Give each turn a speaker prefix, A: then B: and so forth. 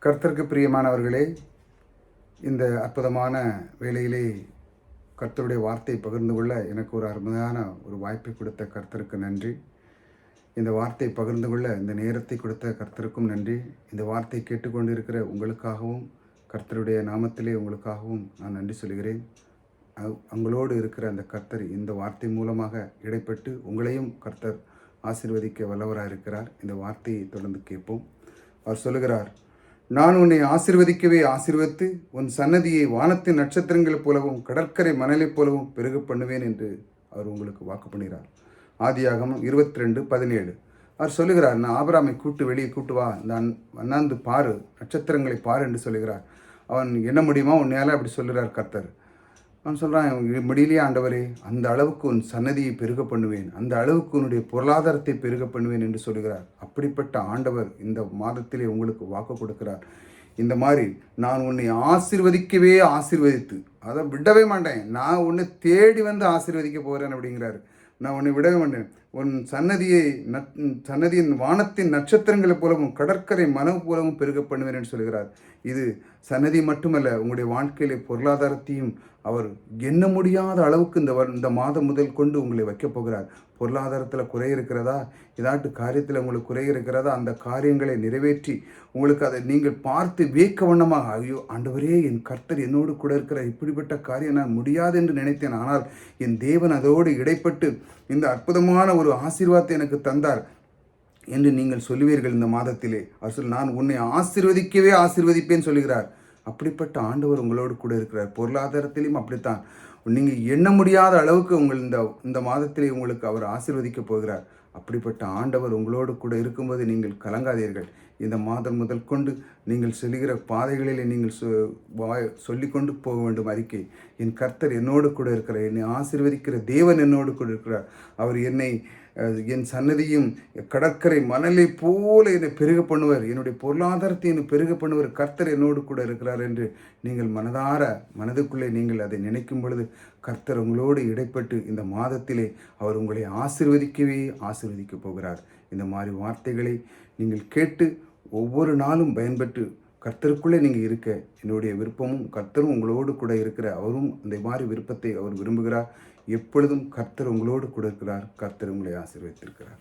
A: கர்த்தருக்கு பிரியமானவர்களே, இந்த அற்புதமான வேளையிலே கர்த்தருடைய வார்த்தையை பகிர்ந்து கொள்ள எனக்கு ஒரு அருமையான ஒரு வாய்ப்பை கொடுத்த கர்த்தருக்கு நன்றி. இந்த வார்த்தையை பகிர்ந்து கொள்ள இந்த நேரத்தை கொடுத்த கர்த்தருக்கும் நன்றி. இந்த வார்த்தையை கேட்டுக்கொண்டிருக்கிற உங்களுக்காகவும் கர்த்தருடைய நாமத்திலே உங்களுக்காகவும் நான் நன்றி சொல்கிறேன். உங்களோடு இருக்கிற அந்த கர்த்தர் இந்த வார்த்தை மூலமாக இடைப்பட்டு உங்களையும் கர்த்தர் ஆசீர்வதிக்க வல்லவராக இருக்கிறார். இந்த வார்த்தையை தொடர்ந்து கேட்போம். அவர் சொல்லுகிறார், நான் உன்னை ஆசீர்வதிக்கவே ஆசீர்வதித்து உன் சன்னதியை வானத்தின் நட்சத்திரங்களைப் போலவும் கடற்கரை மணலைப் போலவும் பெருக பண்ணுவேன் என்று அவர் உங்களுக்கு வாக்கு பண்ணுகிறார். ஆதியாகமம் 22:17. அவர் சொல்லுகிறார், நான் ஆபிரகாமை வெளியே கூட்டு வா, நான் அண்ணாந்து பாரு, நட்சத்திரங்களை பாரு என்று சொல்லுகிறார். அவன் என்ன முடியுமா உன்னையால் அப்படி சொல்லுகிறார் கர்த்தர். அவன் சொல்கிறான், முடியலையே ஆண்டவரே, அந்த அளவுக்கு உன் சன்னதியை பெருக பண்ணுவேன், அந்த அளவுக்கு உன்னுடைய பொருளாதாரத்தை பெருக பண்ணுவேன் என்று சொல்கிறார். அப்படிப்பட்ட ஆண்டவர் இந்த மாதத்திலே உங்களுக்கு வாக்கு கொடுக்கிறார். இந்த மாதிரி நான் உன்னை ஆசீர்வதிக்கவே ஆசீர்வதித்து, அதை விடவே மாட்டேன், நான் உன்னை தேடி வந்து ஆசீர்வதிக்க போகிறேன் அப்படிங்கிறாரு. நான் உன்னை விடவே மாட்டேன். உன் சன்னதியின் வானத்தின் நட்சத்திரங்களைப் போலவும் கடற்கரை மனவு போலவும் பெருக பண்ணுவேன் என்று சொல்கிறார். இது சன்னதி மட்டுமல்ல, உங்களுடைய வாழ்க்கையிலே பொருளாதாரத்தையும் அவர் எண்ண முடியாத அளவுக்கு இந்த மாதம் முதல் கொண்டு உங்களை வைக்கப் போகிறார். பொருளாதாரத்தில் குறை இருக்கிறதா, ஏதாட்டு காரியத்தில் உங்களுக்கு குறை இருக்கிறதா, அந்த காரியங்களை நிறைவேற்றி உங்களுக்கு அதை நீங்கள் பார்த்து வியக்க வண்ணமாக, ஐயோ ஆண்டவரே, என் கர்த்தர் என்னோடு கூட இருக்கிற இப்படிப்பட்ட காரியம் நான் முடியாது என்று நினைத்தேன், ஆனால் என் தேவன் அதோடு இடைப்பட்டு இந்த அற்புதமான ஒரு ஆசீர்வாதத்தை எனக்கு தந்தார் என்று நீங்கள் சொல்லுவீர்கள். இந்த மாதத்திலே அவர் நான் உன்னை ஆசீர்வதிக்கவே ஆசீர்வதிப்பேன் சொல்லுகிறார். அப்படிப்பட்ட ஆண்டவர் உங்களோடு கூட இருக்கிறார். பொருளாதாரத்திலையும் அப்படித்தான். நீங்கள் எண்ண முடியாத அளவுக்கு இந்த மாதத்திலே உங்களுக்கு அவர் ஆசீர்வதிக்க போகிறார். அப்படிப்பட்ட ஆண்டவர் உங்களோடு கூட இருக்கும்போது நீங்கள் கலங்காதீர்கள். இந்த மாதம் முதல் கொண்டு நீங்கள் செல்கிற பாதைகளில் நீங்கள் சொல்லிக்கொண்டு போக வேண்டும் அறிக்கை, என் கர்த்தர் என்னோடு கூட இருக்கிறார், என்னை ஆசீர்வதிக்கிற தேவன் என்னோடு கூட இருக்கிறார், அவர் என் சன்னதியும் கடற்கரை மணலை போல என்னை பெருக பண்ணுவார், என்னுடைய பொருளாதாரத்தை என்னை பெருக பண்ணுவார், கர்த்தர் என்னோடு கூட இருக்கிறார் என்று நீங்கள் மனதுக்குள்ளே நீங்கள் அதை நினைக்கும் பொழுது கர்த்தர் உங்களோடு இடைப்பட்டு இந்த மாதத்திலே அவர் உங்களை ஆசீர்வதிக்கவே ஆசீர்வதிக்க போகிறார். இந்த மாதிரி வார்த்தைகளை நீங்கள் கேட்டு ஒவ்வொரு நாளும் பயன்பெற்று கர்த்தருக்குள்ளே நீங்கள் இருக்க என்னுடைய விருப்பமும், கர்த்தரும் உங்களோடு கூட இருக்கிற அவரும் இந்த மாதிரி விருப்பத்தை அவர் விரும்புகிறார். எப்பொழுதும் கர்த்தர் உங்களோடு கூட இருக்கிறார். கர்த்தர் உங்களை ஆசீர்வதித்திருக்கிறார்.